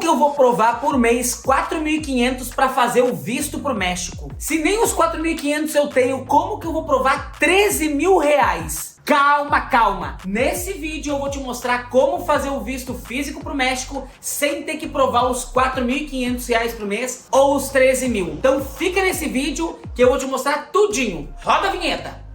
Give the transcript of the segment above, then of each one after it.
eu vou provar por mês 4.500 para fazer o visto pro México? Se nem os 4.500 eu tenho, como que eu vou provar 13 mil reais? Calma, calma. Nesse vídeo eu vou te mostrar como fazer o visto físico pro México sem ter que provar os 4.500 reais por mês ou os 13 mil. Então fica nesse vídeo que eu vou te mostrar tudinho. Roda a vinheta.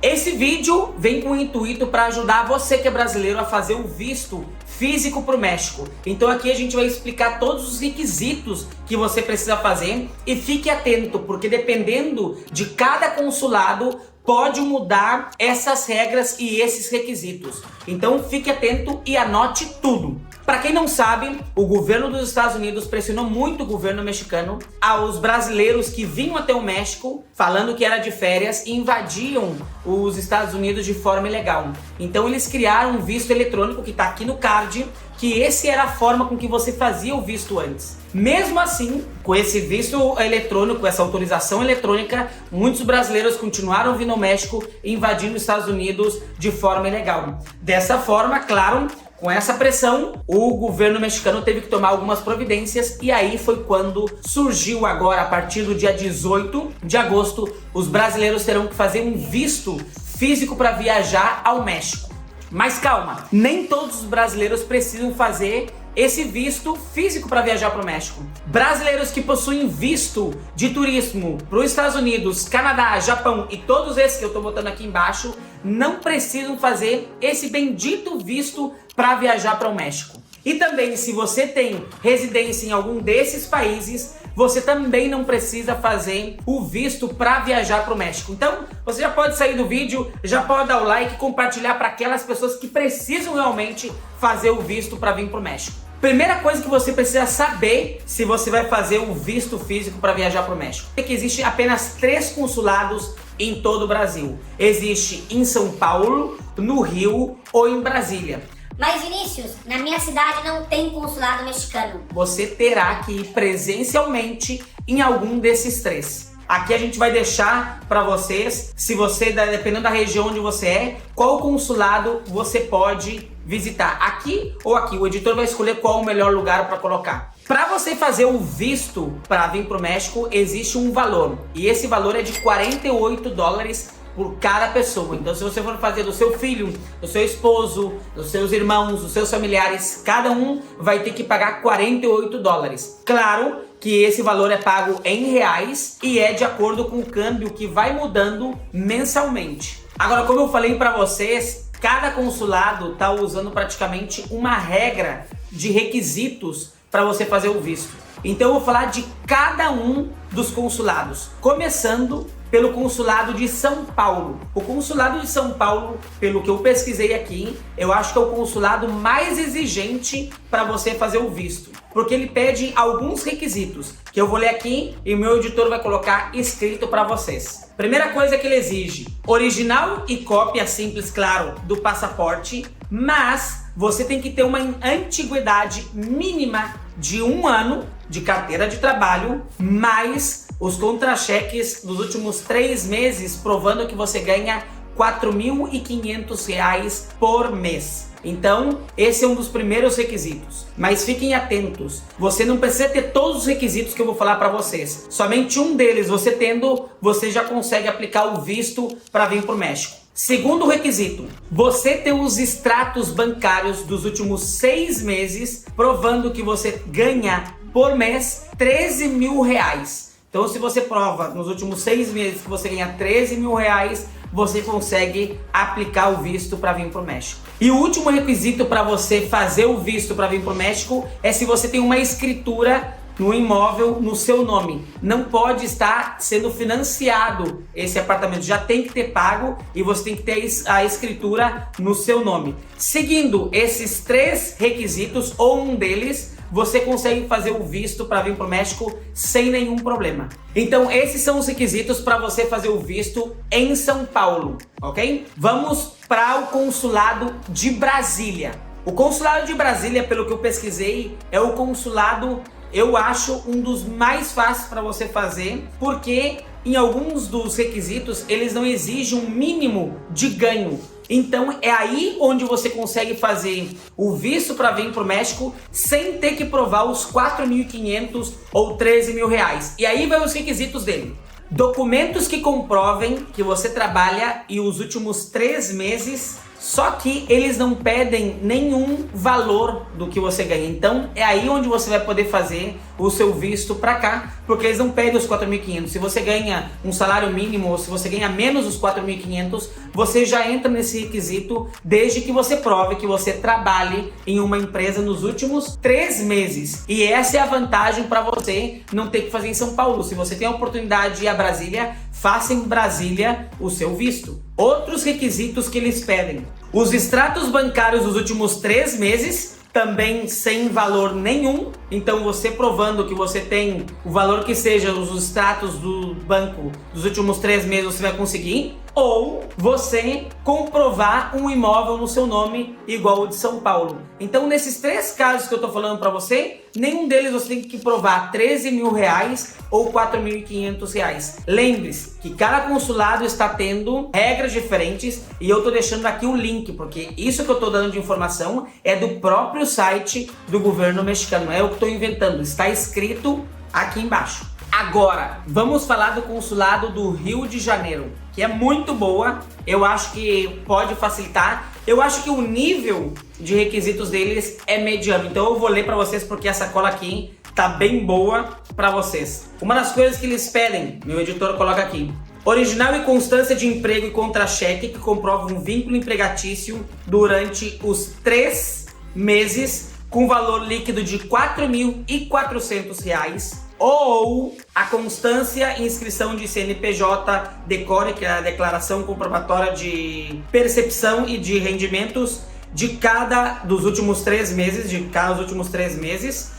Esse vídeo vem com o intuito para ajudar você que é brasileiro a fazer o visto físico para o México. Então aqui a gente vai explicar todos os requisitos que você precisa fazer e fique atento, porque dependendo de cada consulado pode mudar essas regras e esses requisitos. Então fique atento e anote tudo. Para quem não sabe, o governo dos Estados Unidos pressionou muito o governo mexicano aos brasileiros que vinham até o México falando que era de férias e invadiam os Estados Unidos de forma ilegal. Então eles criaram um visto eletrônico que está aqui no card, que esse era a forma com que você fazia o visto antes. Mesmo assim, com esse visto eletrônico, essa autorização eletrônica, muitos brasileiros continuaram vindo ao México e invadindo os Estados Unidos de forma ilegal. Dessa forma, claro, com essa pressão, o governo mexicano teve que tomar algumas providências e aí foi quando surgiu agora, a partir do dia 18 de agosto, os brasileiros terão que fazer um visto físico para viajar ao México. Mas calma, nem todos os brasileiros precisam fazer esse visto físico para viajar para o México. Brasileiros que possuem visto de turismo para os Estados Unidos, Canadá, Japão e todos esses que eu estou botando aqui embaixo não precisam fazer esse bendito visto para viajar para o México. E também, se você tem residência em algum desses países, você também não precisa fazer o visto para viajar para o México. Então, você já pode sair do vídeo, já pode dar o like e compartilhar para aquelas pessoas que precisam realmente fazer o visto para vir para o México. Primeira coisa que você precisa saber se você vai fazer o visto físico para viajar para o México é que existe apenas 3 consulados em todo o Brasil. Existe em São Paulo, no Rio ou em Brasília. Mas Vinícius, na minha cidade não tem consulado mexicano. Você terá que ir presencialmente em algum desses 3. Aqui a gente vai deixar para vocês, se você, dependendo da região onde você é, qual consulado você pode visitar, aqui ou aqui. O editor vai escolher qual o melhor lugar para colocar. Para você fazer o visto para vir para o México, existe um valor. E esse valor é de $48 por cada pessoa. Então se você for fazer do seu filho, do seu esposo, dos seus irmãos, dos seus familiares, cada um vai ter que pagar $48. Claro que esse valor é pago em reais e é de acordo com o câmbio que vai mudando mensalmente. Agora, como eu falei para vocês, cada consulado está usando praticamente uma regra de requisitos para você fazer o visto. Então eu vou falar de cada um dos consulados, começando pelo consulado de São Paulo. O consulado de São Paulo, pelo que eu pesquisei aqui, eu acho que é o consulado mais exigente para você fazer o visto, porque ele pede alguns requisitos que eu vou ler aqui e o meu editor vai colocar escrito para vocês. Primeira coisa que ele exige: original e cópia simples, claro, do passaporte, mas você tem que ter uma antiguidade mínima de 1 ano de carteira de trabalho, mais os contra-cheques dos últimos 3 meses, provando que você ganha R$4.500 por mês. Então, esse é um dos primeiros requisitos. Mas fiquem atentos, você não precisa ter todos os requisitos que eu vou falar para vocês. Somente um deles você tendo, você já consegue aplicar o visto para vir para o México. Segundo requisito, você ter os extratos bancários dos últimos 6 meses, provando que você ganha por mês 13 mil reais. Então, se você prova nos últimos 6 meses que você ganha 13 mil reais, você consegue aplicar o visto para vir para o México. E o último requisito para você fazer o visto para vir para o México é se você tem uma escritura no imóvel no seu nome. Não pode estar sendo financiado esse apartamento, já tem que ter pago e você tem que ter a escritura no seu nome. Seguindo esses 3 requisitos ou um deles, você consegue fazer o visto para vir para o México sem nenhum problema. Então esses são os requisitos para você fazer o visto em São Paulo, ok? Vamos para o consulado de Brasília. O consulado de Brasília, pelo que eu pesquisei, é o consulado, eu acho, um dos mais fáceis para você fazer, porque em alguns dos requisitos, eles não exigem um mínimo de ganho. Então é aí onde você consegue fazer o visto para vir para o México sem ter que provar os 4.500 ou 13.000 reais. E aí vai os requisitos dele. Documentos que comprovem que você trabalha e os últimos 3 meses, só que eles não pedem nenhum valor do que você ganha. Então é aí onde você vai poder fazer o seu visto para cá, porque eles não pedem os 4.500. Se você ganha um salário mínimo ou se você ganha menos os 4.500, você já entra nesse requisito desde que você prove que você trabalhe em uma empresa nos últimos 3 meses. E essa é a vantagem para você não ter que fazer em São Paulo. Se você tem a oportunidade de ir a Brasília, faça em Brasília o seu visto. Outros requisitos que eles pedem: os extratos bancários dos últimos 3 meses, também sem valor nenhum. Então você provando que você tem o valor que seja os extratos do banco dos últimos 3 meses, você vai conseguir. Ou você comprovar um imóvel no seu nome igual o de São Paulo. Então nesses 3 casos que eu tô falando para você, nenhum deles você tem que provar 13.000 reais ou 4.500 reais. Lembre-se que cada consulado está tendo regras diferentes e eu tô deixando aqui o link, porque isso que eu tô dando de informação é do próprio site do governo mexicano, não é eu que tô inventando, está escrito aqui embaixo. Agora, vamos falar do consulado do Rio de Janeiro, que é muito boa, eu acho que pode facilitar. Eu acho que o nível de requisitos deles é mediano, então eu vou ler para vocês porque essa cola aqui tá bem boa para vocês. Uma das coisas que eles pedem, meu editor coloca aqui: original e constância de emprego e contra-cheque que comprovam um vínculo empregatício durante os 3 meses com valor líquido de R$ 4.400, ou a constância e inscrição de CNPJ DECORE, que é a declaração comprobatória de percepção e de rendimentos de cada dos últimos 3 meses,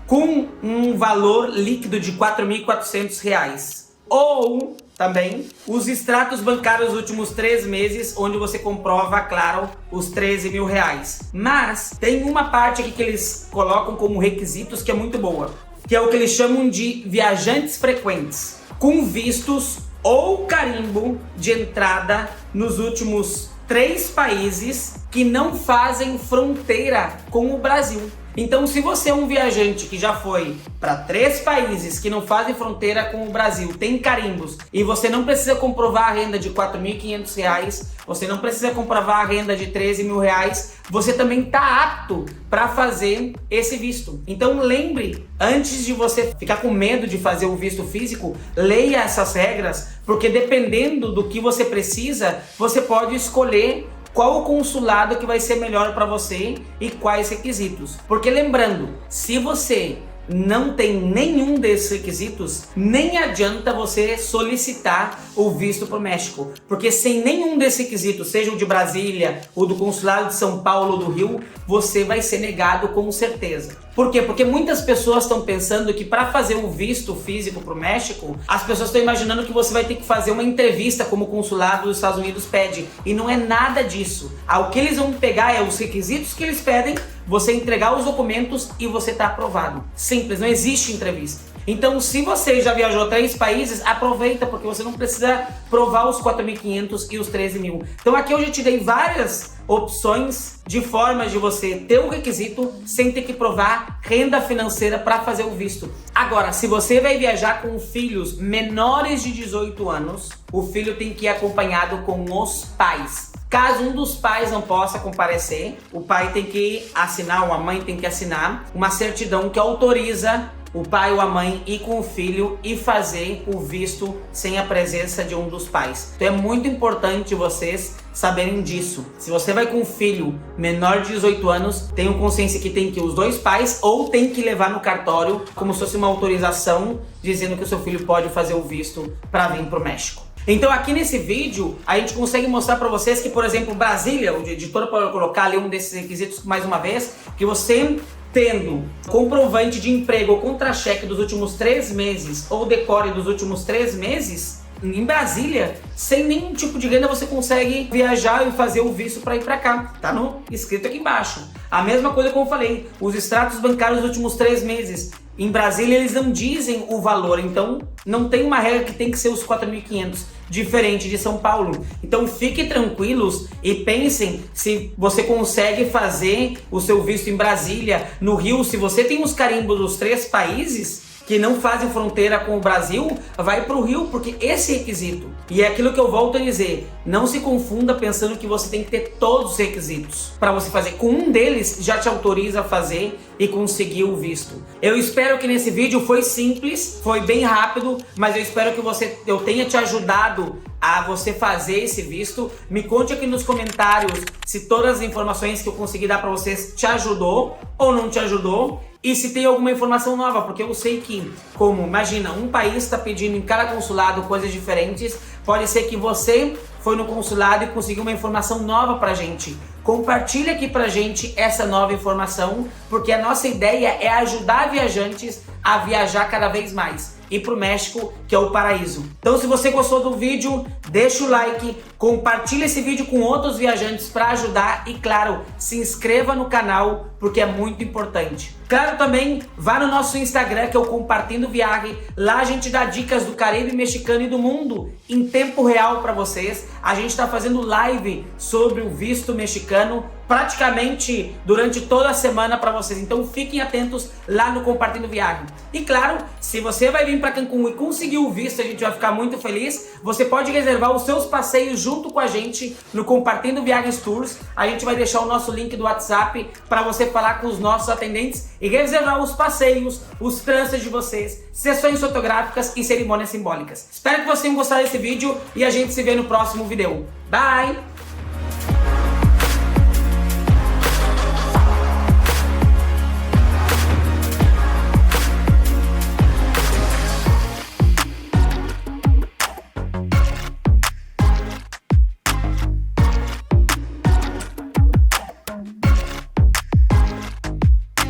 com um valor líquido de R$ 4.400. Ou também os extratos bancários dos últimos 3 meses, onde você comprova, claro, os 13.000 reais. Mas tem uma parte aqui que eles colocam como requisitos que é muito boa, que é o que eles chamam de viajantes frequentes, com vistos ou carimbo de entrada nos últimos 3 países que não fazem fronteira com o Brasil. Então, se você é um viajante que já foi para 3 países que não fazem fronteira com o Brasil, tem carimbos, e você não precisa comprovar a renda de R$ 4.500, você não precisa comprovar a renda de R$ 13.000, você também está apto para fazer esse visto. Então lembre, antes de você ficar com medo de fazer o visto físico, leia essas regras, porque dependendo do que você precisa, você pode escolher qual o consulado que vai ser melhor para você e quais requisitos. Porque lembrando, se você não tem nenhum desses requisitos, nem adianta você solicitar o visto para o México, porque sem nenhum desses requisitos, seja o de Brasília, o do consulado de São Paulo ou do Rio, você vai ser negado com certeza. Por quê? Porque muitas pessoas estão pensando que para fazer o visto físico para o México, as pessoas estão imaginando que você vai ter que fazer uma entrevista como o consulado dos Estados Unidos pede, e não é nada disso. O que eles vão pegar é os requisitos que eles pedem, você entregar os documentos e você está aprovado. Simples, não existe entrevista. Então, se você já viajou a 3 países, aproveita, porque você não precisa provar os 4.500 e os 13.000. Então aqui eu já te dei várias opções de formas de você ter o requisito sem ter que provar renda financeira para fazer o visto. Agora, se você vai viajar com filhos menores de 18 anos, o filho tem que ir acompanhado com os pais. Caso um dos pais não possa comparecer, o pai tem que assinar, ou a mãe tem que assinar uma certidão que autoriza o pai ou a mãe ir com o filho e fazer o visto sem a presença de um dos pais. Então é muito importante vocês saberem disso. Se você vai com um filho menor de 18 anos, tenham consciência que tem que ir os 2 pais, ou tem que levar no cartório como se fosse uma autorização dizendo que o seu filho pode fazer o visto para vir para o México. Então aqui nesse vídeo a gente consegue mostrar para vocês que, por exemplo, Brasília, o editor pode colocar ali um desses requisitos mais uma vez, que você tendo comprovante de emprego ou contra-cheque dos últimos 3 meses ou decore dos últimos 3 meses, em Brasília, sem nenhum tipo de renda, você consegue viajar e fazer o visto para ir para cá. Tá no escrito aqui embaixo. A mesma coisa como eu falei, os extratos bancários dos últimos 3 meses. Em Brasília eles não dizem o valor, então não tem uma regra que tem que ser os 4.500, diferente de São Paulo. Então fiquem tranquilos e pensem se você consegue fazer o seu visto em Brasília, no Rio. Se você tem os carimbos dos 3 países que não fazem fronteira com o Brasil, vai para o Rio, porque esse requisito. E é aquilo que eu volto a dizer, não se confunda pensando que você tem que ter todos os requisitos para você fazer. Com um deles já te autoriza a fazer e conseguir o visto. Eu espero que nesse vídeo foi simples, foi bem rápido, mas eu espero que eu tenha te ajudado a você fazer esse visto. Me conte aqui nos comentários se todas as informações que eu consegui dar para vocês te ajudou ou não te ajudou. E se tem alguma informação nova, porque eu sei que, como, imagina, um país está pedindo em cada consulado coisas diferentes, pode ser que você foi no consulado e conseguiu uma informação nova pra gente. Compartilha aqui pra gente essa nova informação, porque a nossa ideia é ajudar viajantes a viajar cada vez mais e pro México, que é o paraíso. Então, se você gostou do vídeo, deixa o like, compartilha esse vídeo com outros viajantes para ajudar e, claro, se inscreva no canal, porque é muito importante. Claro, também vá no nosso Instagram, que é o Compartilhando Viagem. Lá a gente dá dicas do Caribe mexicano e do mundo em tempo real para vocês. A gente está fazendo live sobre o visto mexicano praticamente durante toda a semana para vocês. Então fiquem atentos lá no Compartilhando Viagem. E claro, se você vai vir para Cancún e conseguir o visto, a gente vai ficar muito feliz. Você pode reservar os seus passeios junto com a gente no Compartilhando Viagens Tours. A gente vai deixar o nosso link do WhatsApp para você falar com os nossos atendentes e reservar os passeios, os trânsitos de vocês, sessões fotográficas e cerimônias simbólicas. Espero que vocês tenham gostado desse vídeo e a gente se vê no próximo vídeo. Bye!